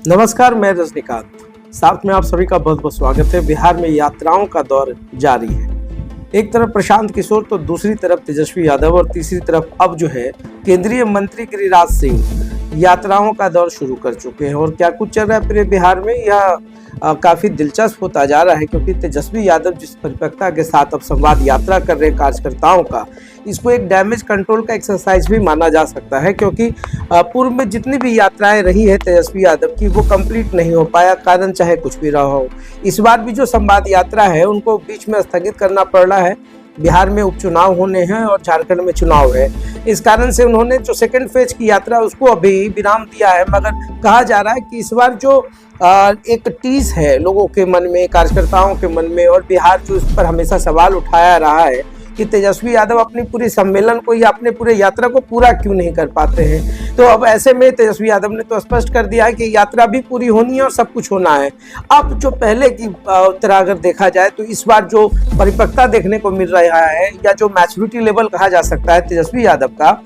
नमस्कार, मैं रजनीकांत। साथ में आप सभी का बहुत बहुत स्वागत है। बिहार में यात्राओं का दौर जारी है। एक तरफ प्रशांत किशोर तो दूसरी तरफ तेजस्वी यादव और तीसरी तरफ अब जो है केंद्रीय मंत्री गिरिराज सिंह यात्राओं का दौर शुरू कर चुके हैं। और क्या कुछ चल रहा है पूरे बिहार में, यह काफी दिलचस्प होता जा रहा है, क्योंकि तेजस्वी यादव जिस परिपक्वता के साथ अब संवाद यात्रा कर रहे कार्यकर्ताओं का, इसको एक डैमेज कंट्रोल का एक्सरसाइज भी माना जा सकता है। क्योंकि पूर्व में जितनी भी यात्राएं रही है तेजस्वी यादव की, वो कंप्लीट नहीं हो पाया, कारण चाहे कुछ भी रहा हो। इस बार भी जो संवाद यात्रा है उनको बीच में स्थगित करना पड़ रहा है। बिहार में उपचुनाव होने हैं और झारखंड में चुनाव है। इस कारण से उन्होंने जो सेकंड फेज की यात्रा उसको अभी विराम दिया है। मगर कहा जा रहा है कि इस बार जो एक टीस है लोगों के मन में, कार्यकर्ताओं के मन में, और बिहार जो इस पर हमेशा सवाल उठाया रहा है कि तेजस्वी यादव अपनी पूरी सम्मेलन को या अपने पूरे यात्रा को पूरा क्यों नहीं कर पाते हैं। तो अब ऐसे में तेजस्वी यादव ने तो स्पष्ट कर दिया है कि यात्रा भी पूरी होनी है और सब कुछ होना है। अब जो पहले की तरह अगर देखा जाए तो इस बार जो परिपक्वता देखने को मिल रहा है, या जो मैच्योरिटी लेवल कहा जा सकता है तेजस्वी यादव का,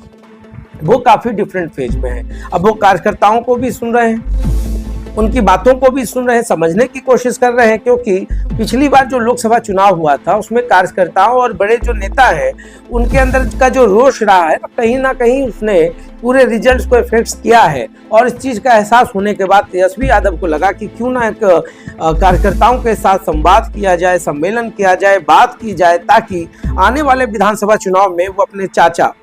वो काफी डिफरेंट फेज में है। अब वो कार्यकर्ताओं को भी सुन रहे हैं, उनकी बातों को भी सुन रहे हैं, समझने की कोशिश कर रहे हैं। क्योंकि पिछली बार जो लोकसभा चुनाव हुआ था उसमें कार्यकर्ताओं और बड़े जो नेता हैं उनके अंदर का जो रोष रहा है, कहीं ना कहीं उसने पूरे रिजल्ट्स को इफेक्ट किया है। और इस चीज़ का एहसास होने के बाद तेजस्वी यादव को लगा कि क्यों ना एक कार्यकर्ताओं के साथ संवाद किया जाए, सम्मेलन किया जाए, बात की जाए, ताकि आने वाले विधानसभा चुनाव में वो अपने चाचा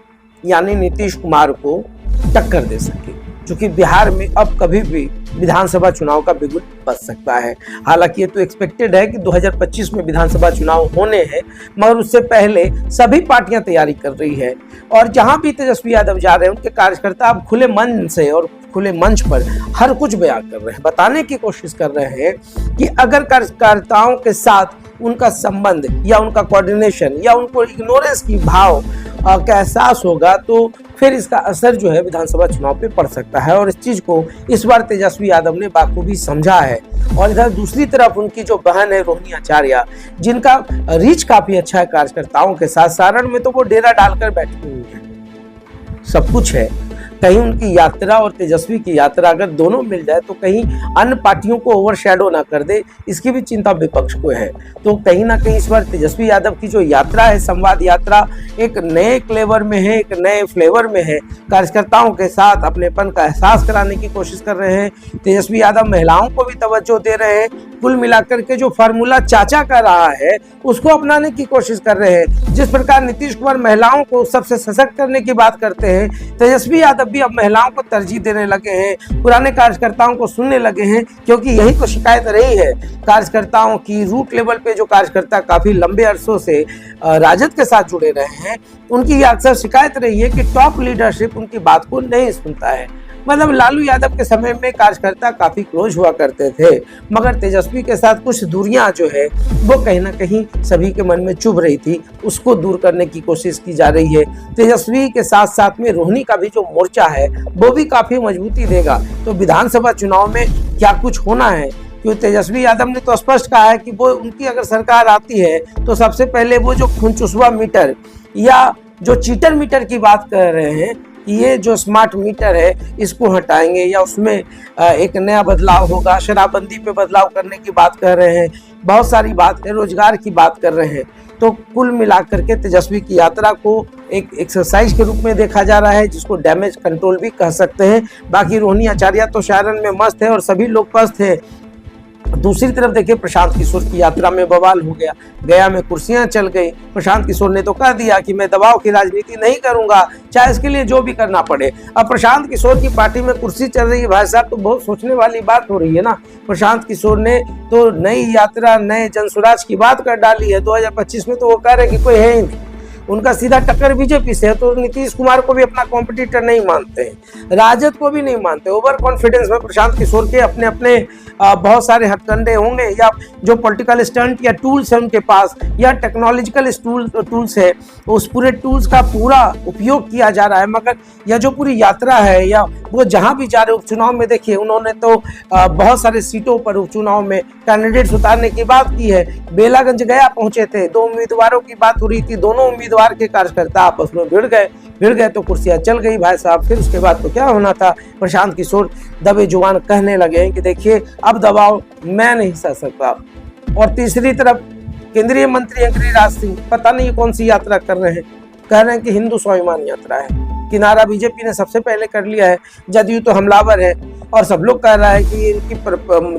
यानी नीतीश कुमार को टक्कर दे सके। क्योंकि बिहार में अब कभी भी विधानसभा चुनाव का बिगुल बच सकता है। हालांकि ये तो एक्सपेक्टेड है कि 2025 में विधानसभा चुनाव होने हैं, मगर उससे पहले सभी पार्टियां तैयारी कर रही है। और जहां भी तेजस्वी यादव जा रहे हैं उनके कार्यकर्ता अब खुले मन से और खुले मंच पर हर कुछ बयान कर रहे हैं, बताने की कोशिश कर रहे हैं कि अगर कार्यकर्ताओं के साथ उनका संबंध या उनका कोऑर्डिनेशन या उनको इग्नोरेंस की भाव का एहसास होगा तो फिर इसका असर जो है विधानसभा चुनाव पे पड़ सकता है। और इस चीज को इस बार तेजस्वी यादव ने बाखूबी समझा है। और इधर दूसरी तरफ उनकी जो बहन है रोहिणी आचार्य, जिनका रीच काफी अच्छा है कार्यकर्ताओं के साथ, सारण में तो वो डेरा डालकर बैठी हुई है, सब कुछ है। कहीं उनकी यात्रा और तेजस्वी की यात्रा अगर दोनों मिल जाए तो कहीं अन्य पार्टियों को ओवरशैडो ना कर दे, इसकी भी चिंता विपक्ष को है। तो कहीं ना कहीं इस बार तेजस्वी यादव की जो यात्रा है, संवाद यात्रा, एक नए फ्लेवर में है, एक नए फ्लेवर में है। कार्यकर्ताओं के साथ अपनेपन का एहसास कराने की कोशिश कर रहे हैं। तेजस्वी यादव महिलाओं को भी तवज्जो दे रहे हैं। कुल मिलाकर के जो फार्मूला चाचा का रहा है उसको अपनाने की कोशिश कर रहे हैं। जिस प्रकार नीतीश कुमार महिलाओं को सबसे सशक्त करने की बात करते हैं, तेजस्वी यादव भी अब महिलाओं को तरजीह देने लगे हैं, पुराने कार्यकर्ताओं को सुनने लगे हैं। क्योंकि यही तो शिकायत रही है कार्यकर्ताओं की। रूट लेवल पे जो कार्यकर्ता काफी लंबे अरसों से राजद के साथ जुड़े रहे हैं, उनकी यह अक्सर शिकायत रही है कि टॉप लीडरशिप उनकी बात को नहीं सुनता है। मतलब लालू यादव के समय में कार्यकर्ता काफी क्लोज हुआ करते थे, मगर तेजस्वी के साथ कुछ दूरियां जो है वो कहीं ना कहीं सभी के मन में चुभ रही थी, उसको दूर करने की कोशिश की जा रही है। तेजस्वी के साथ साथ में रोहिणी का भी जो मोर्चा है वो भी काफी मजबूती देगा। तो विधानसभा चुनाव में क्या कुछ होना है, क्योंकि तेजस्वी यादव ने तो स्पष्ट कहा है कि वो उनकी अगर सरकार आती है तो सबसे पहले वो जो खूनचुसवा मीटर या जो चीटर मीटर की बात कर रहे हैं, ये जो स्मार्ट मीटर है इसको हटाएंगे या उसमें एक नया बदलाव होगा। शराबबंदी पे बदलाव करने की बात कर रहे हैं, बहुत सारी बात है, रोजगार की बात कर रहे हैं। तो कुल मिलाकर के तेजस्वी की यात्रा को एक एक्सरसाइज के रूप में देखा जा रहा है, जिसको डैमेज कंट्रोल भी कह सकते हैं। बाकी रोहिणी आचार्य तो सारण में मस्त है और सभी लोग पस्त हैं। दूसरी तरफ देखिए प्रशांत किशोर की यात्रा में बवाल हो गया, गया में कुर्सियां चल गई। प्रशांत किशोर ने तो कह दिया कि मैं दबाव की राजनीति नहीं करूंगा, चाहे इसके लिए जो भी करना पड़े। अब प्रशांत किशोर की पार्टी में कुर्सी चल रही है भाई साहब, तो बहुत सोचने वाली बात हो रही है ना। प्रशांत किशोर ने तो नई यात्रा, नए जनसुराज की बात कर डाली है। 2025 में तो वो कह रहे कि कोई है ही नहीं, उनका सीधा टक्कर बीजेपी से है। तो नीतीश कुमार को भी अपना कॉम्पिटिटर नहीं मानते हैं, राजद को भी नहीं मानते। ओवर कॉन्फिडेंस में प्रशांत किशोर के अपने अपने बहुत सारे हथकंडे होंगे, या जो पॉलिटिकल स्टंट या टूल्स है उनके पास, या टेक्नोलॉजिकल टूल्स है, उस पूरे टूल्स का पूरा उपयोग किया जा रहा है। मगर यह जो पूरी यात्रा है, या वो जहां भी जा रहे उपचुनाव में, देखिए उन्होंने तो बहुत सारे सीटों पर उपचुनाव में कैंडिडेट्स उतारने की बात की है। बेलागंज गया पहुंचे थे, 2 उम्मीदवारों की बात हो रही थी, दोनों उम्मीदवार उम्मीदवार के कार्यकर्ता आपस में भिड़ गए तो कुर्सियां चल गई भाई साहब। फिर उसके बाद तो क्या होना था, प्रशांत किशोर दबे जुबान कहने लगे कि देखिए अब दबाव मैं नहीं सह सकता। और तीसरी तरफ केंद्रीय मंत्री गिरिराज सिंह पता नहीं कौन सी यात्रा कर रहे हैं, कह रहे हैं कि हिंदू स्वाभिमान यात्रा है। किनारा बीजेपी ने सबसे पहले कर लिया है, जदयू तो हमलावर है और सब लोग कह रहा है कि इनकी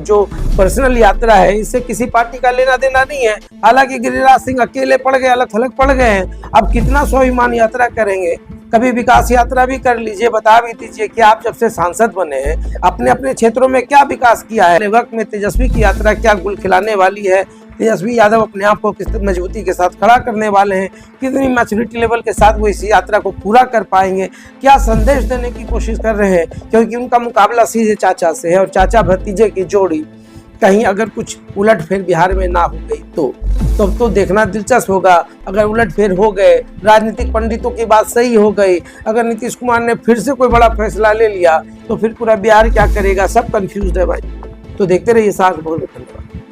जो पर्सनल यात्रा है इससे किसी पार्टी का लेना देना नहीं है। हालांकि गिरिराज सिंह अकेले पड़ गए, अलग थलग पड़ गए हैं। अब कितना स्वाभिमान यात्रा करेंगे, कभी विकास यात्रा भी कर लीजिए, बता भी दीजिए कि आप जब से सांसद बने हैं अपने अपने क्षेत्रों में क्या विकास किया है। वक्त में तेजस्वी की यात्रा क्या गुल खिलाने वाली है, तेजस्वी यादव अपने आप को किस मजबूती के साथ खड़ा करने वाले हैं, कितनी मैच्योरिटी लेवल के साथ वो इस यात्रा को पूरा कर पाएंगे, क्या संदेश देने की कोशिश कर रहे हैं, क्योंकि उनका मुकाबला सीधे चाचा से है और चाचा भतीजे की जोड़ी कहीं अगर कुछ उलटफेर बिहार में ना हो गई तो तब तो देखना दिलचस्प होगा। अगर उलटफेर हो गए, राजनीतिक पंडितों की बात सही हो गई, अगर नीतीश कुमार ने फिर से कोई बड़ा फैसला ले लिया तो फिर पूरा बिहार क्या करेगा, सब कंफ्यूज है भाई। तो देखते रहिए साथ। बहुत धन्यवाद।